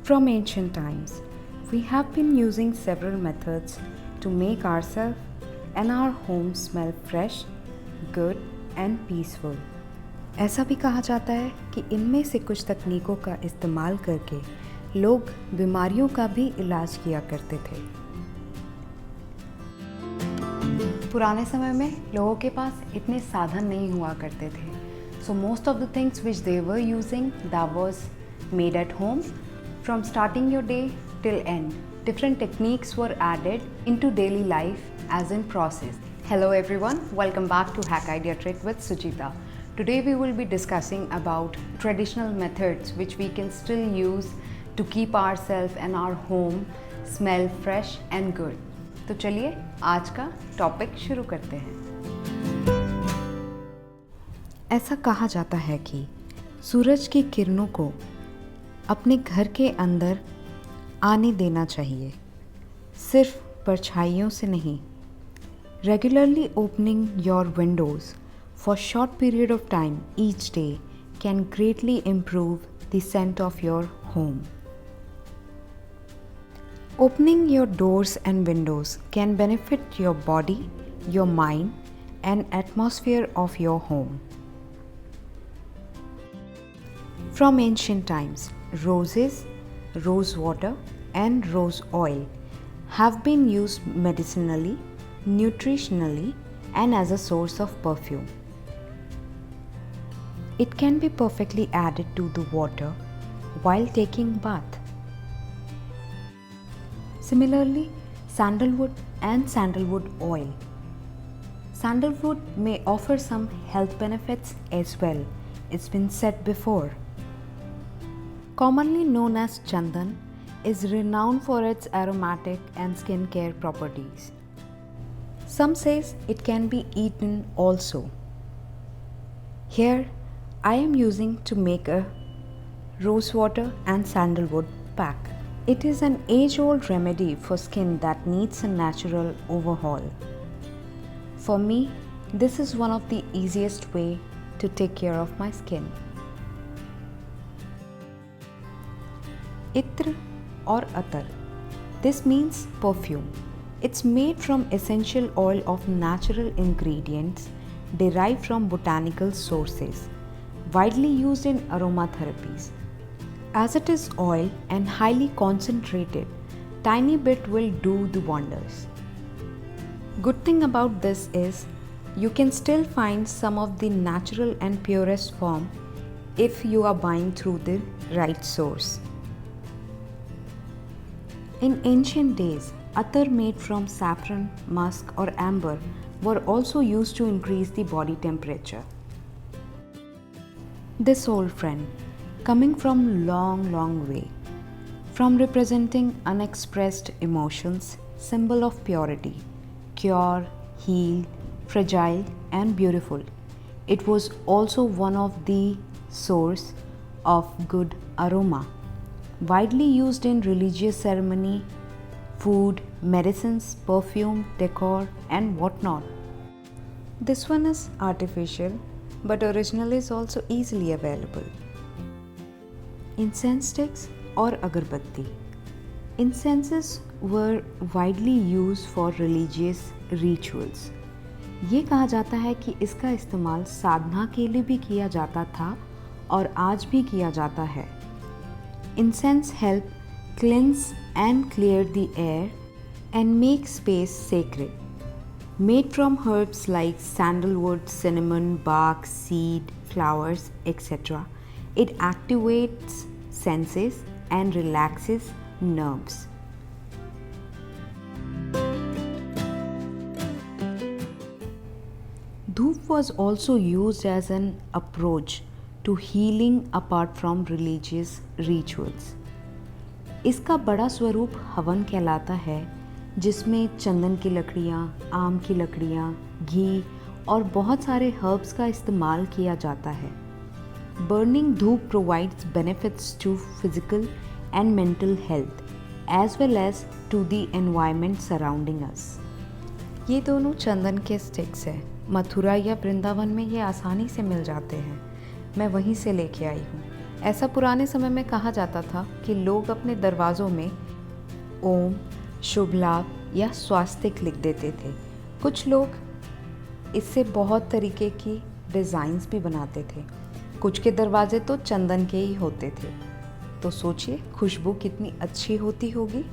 From ancient times, we have been using several methods to make ourselves and our home smell fresh, good and peaceful. ऐसा भी कहा जाता है कि इनमें से कुछ तकनीकों का इस्तेमाल करके लोग बीमारियों का भी इलाज किया करते थे। पुराने समय में लोगों के पास इतने साधन नहीं हुआ करते थे, so most of the things which they were using that was made at home. From starting your day till end, different techniques were added into daily life as in process. Hello everyone, welcome back to Hack Idea Trick with Suchita. Today we will be discussing about traditional methods which we can still use to keep ourselves and our home smell fresh and good. तो चलिए आज का topic शुरू करते हैं। ऐसा कहा जाता है कि सूरज की किरणों को अपने घर के अंदर आने देना चाहिए, सिर्फ परछाइयों से नहीं। Regularly opening your Windows for short period of time each day can greatly improve the scent of your home. Opening your doors and windows can benefit your body, your mind and atmosphere of your home. From ancient times, roses, rose water and rose oil have been used medicinally, nutritionally and as a source of perfume. It can be perfectly added to the water while taking bath. Similarly, sandalwood and sandalwood oil. Sandalwood may offer some health benefits as well. It's been said before. Commonly known as chandan, is renowned for its aromatic and skincare properties. Some says it can be eaten also. Here, I am using to make a rose water and sandalwood pack. It is an age-old remedy for skin that needs a natural overhaul. For me, this is one of the easiest way to take care of my skin. Itr or atar. This means perfume. It's made from essential oil of natural ingredients derived from botanical sources, widely used in aromatherapies. As it is oil and highly concentrated, tiny bit will do the wonders. Good thing about this is you can still find some of the natural and purest form if you are buying through the right source. In ancient days, attar made from saffron, musk or amber were also used to increase the body temperature. This old friend, coming from long way, from representing unexpressed emotions, symbol of purity, cure, heal, fragile and beautiful. It was also one of the source of good aroma, widely used in religious ceremony, food, medicines, perfume, decor and whatnot. This one is artificial, but original is also easily available. Incense sticks or agarbatti. Incenses were widely used for religious rituals. ये कहा जाता है कि इसका इस्तेमाल साधना के लिए भी किया जाता था और आज भी किया जाता है. Incense help cleanse and clear the air and make space sacred. Made from herbs like sandalwood, cinnamon, bark, seed, flowers, etc. It activates senses and relaxes nerves. Dhoop was also used as an approach to healing apart from religious rituals. इसका बड़ा स्वरूप हवन कहलाता है, जिसमें चंदन की लकड़ियाँ, आम की लकड़ियाँ, घी और बहुत सारे हर्ब्स का इस्तेमाल किया जाता है. Burning धूप provides benefits to physical and mental health as well as to the environment surrounding us. ये दोनों चंदन के स्टिक्स हैं. मथुरा या वृंदावन में ये आसानी से मिल जाते हैं. मैं वहीं से लेके आई हूँ. ऐसा पुराने समय में कहा जाता था कि लोग अपने दरवाज़ों में ओम, शुभ लाभ या स्वास्तिक लिख देते थे। कुछ लोग इससे बहुत तरीके की डिज़ाइंस भी बनाते थे। कुछ के दरवाजे तो चंदन के ही होते थे। तो सोचिए खुशबू कितनी अच्छी होती होगी।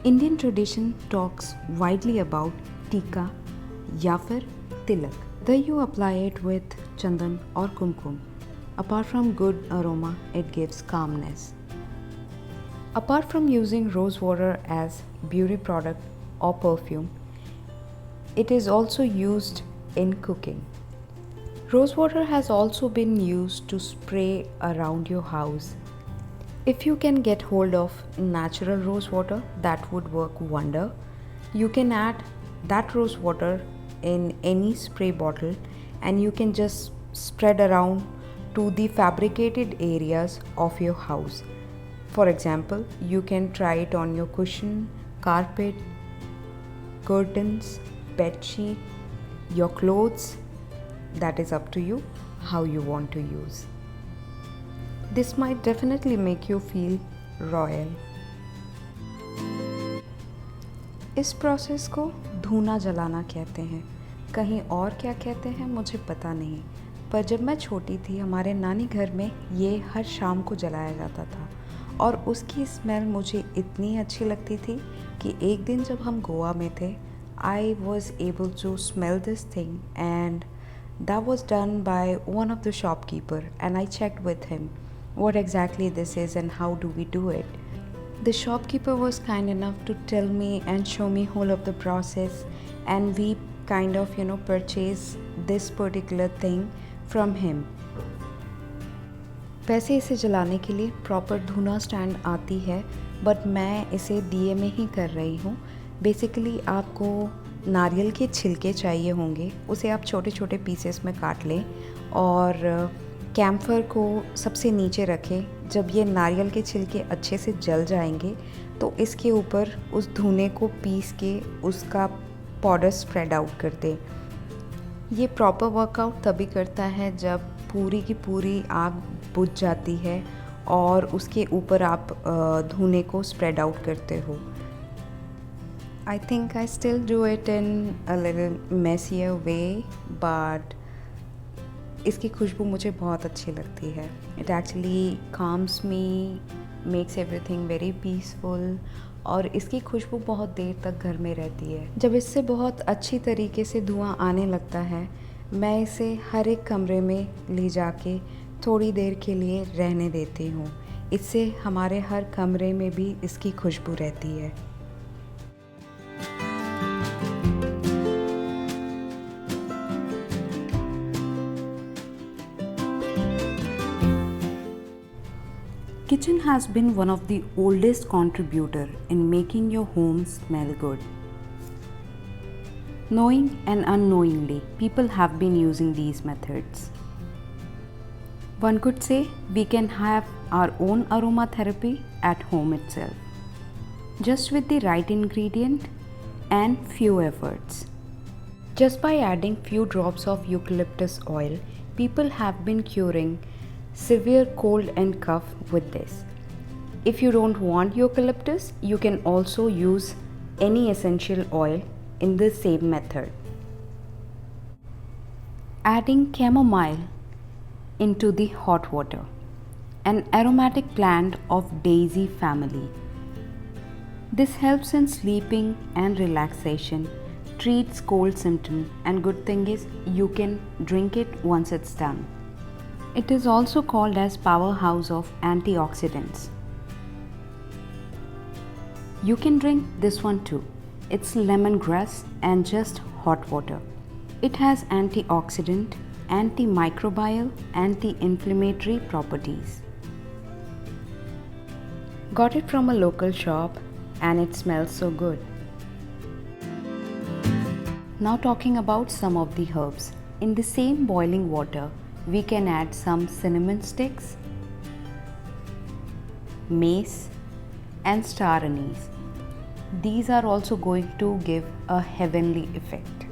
Indian tradition talks widely about टीका या फिर तिलक। The you apply it with चंदन और कुमकुम। Apart from good aroma, it gives calmness. Apart from using rose water as beauty product or perfume, it is also used in cooking. Rose water has also been used to spray around your house. If you can get hold of natural rose water, that would work wonder. You can add that rose water in any spray bottle and you can just spread around to the fabricated areas of your house. For example, you can try it on your cushion, carpet, curtains, bed sheet, your clothes. That is up to you how you want to use. This might definitely make you feel royal. इस process को धूना जलाना कहते हैं। कहीं और क्या कहते हैं मुझे पता नहीं, पर जब मैं छोटी थी हमारे नानी घर में ये हर शाम को जलाया जाता था और उसकी स्मेल मुझे इतनी अच्छी लगती थी कि एक दिन जब हम गोवा में थे, I was able to smell this thing and that was done by one of the shopkeeper and I checked with him what exactly this is and how do we do it. The shopkeeper was kind enough to tell me and show me whole of the process and we kind of purchase this particular thing from him. वैसे इसे जलाने के लिए proper धुना stand आती है but मैं इसे दिए में ही कर रही हूँ। बेसिकली आपको नारियल के छिलके चाहिए होंगे, उसे आप छोटे छोटे पीसेस में काट लें और कैम्फर को सबसे नीचे रखें। जब ये नारियल के छिलके अच्छे से जल जाएंगे तो इसके ऊपर उस धुने को पीस के उसका पाउडर स्प्रेड आउट कर दें। ये प्रॉपर वर्कआउट तभी करता है जब पूरी की पूरी आग बुझ जाती है और उसके ऊपर आप धुने को स्प्रेड आउट करते हो। I think I still do it in a little messier way but इसकी खुशबू मुझे बहुत अच्छी लगती है। It actually calms me, makes everything very peaceful और इसकी खुशबू बहुत देर तक घर में रहती है। जब इससे बहुत अच्छी तरीके से धुआं आने लगता है मैं इसे हर एक कमरे में ले जाके थोड़ी देर के लिए रहने देती हूँ। इससे हमारे हर कमरे में भी इसकी खुशबू रहती है। Kitchen has been one of the oldest contributor in making your home smell good. Knowing and unknowingly, people have been using these methods. One could say we can have our own aromatherapy at home itself, just with the right ingredient and few efforts. Just by adding few drops of eucalyptus oil, people have been curing severe cold and cough with this. If you don't want eucalyptus, you can also use any essential oil in the same method. Adding chamomile into the hot water, an aromatic plant of daisy family. This helps in sleeping and relaxation, treats cold symptom, and good thing is you can drink it once it's done. It is also called as powerhouse of antioxidants. You can drink this one too. It's lemongrass and just hot water. It has antioxidant, antimicrobial, anti-inflammatory properties. Got it from a local shop and it smells so good. Now talking about some of the herbs. In the same boiling water, we can add some cinnamon sticks, mace and star anise. These are also going to give a heavenly effect.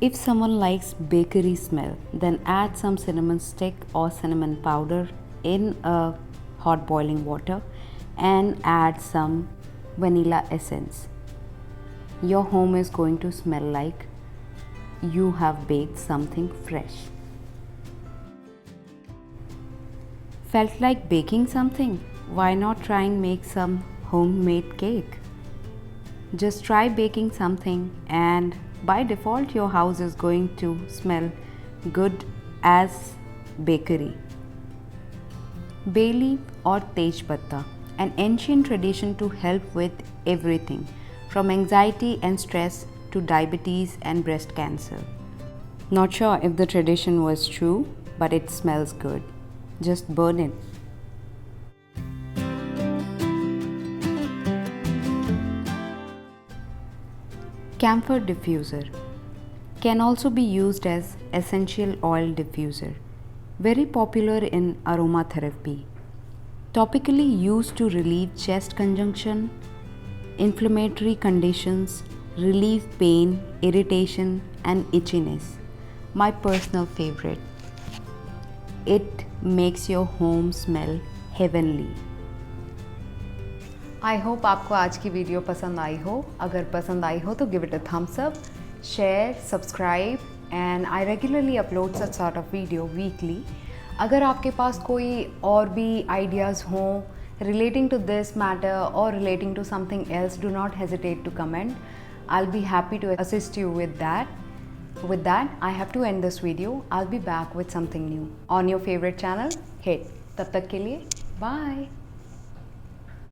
If someone likes bakery smell, then add some cinnamon stick or cinnamon powder in a hot boiling water and add some vanilla essence. Your home is going to smell like you have baked something fresh. Felt like baking something? Why not try and make some homemade cake? Just try baking something and by default your house is going to smell good as bakery. Bay leaf or tej patta, an ancient tradition to help with everything from anxiety and stress to diabetes and breast cancer. Not sure if the tradition was true, but it smells good. Just burn it. Camphor diffuser can also be used as essential oil diffuser, very popular in aromatherapy. Topically used to relieve chest congestion, inflammatory conditions, relieve pain, irritation, and itchiness. My personal favorite. It makes your home smell heavenly. I hope आपको आज की video पसंद आई हो. अगर पसंद आई हो तो give it a thumbs up, share, subscribe and I regularly upload such sort of video weekly. अगर आपके पास कोई और भी आइडियाज़ हों relating to this matter or relating to something else, do not hesitate to comment. I'll be happy to assist you with that. With that, I have to end this video. I'll be back with something new on your favorite channel, Hit. तब तक के लिए, bye.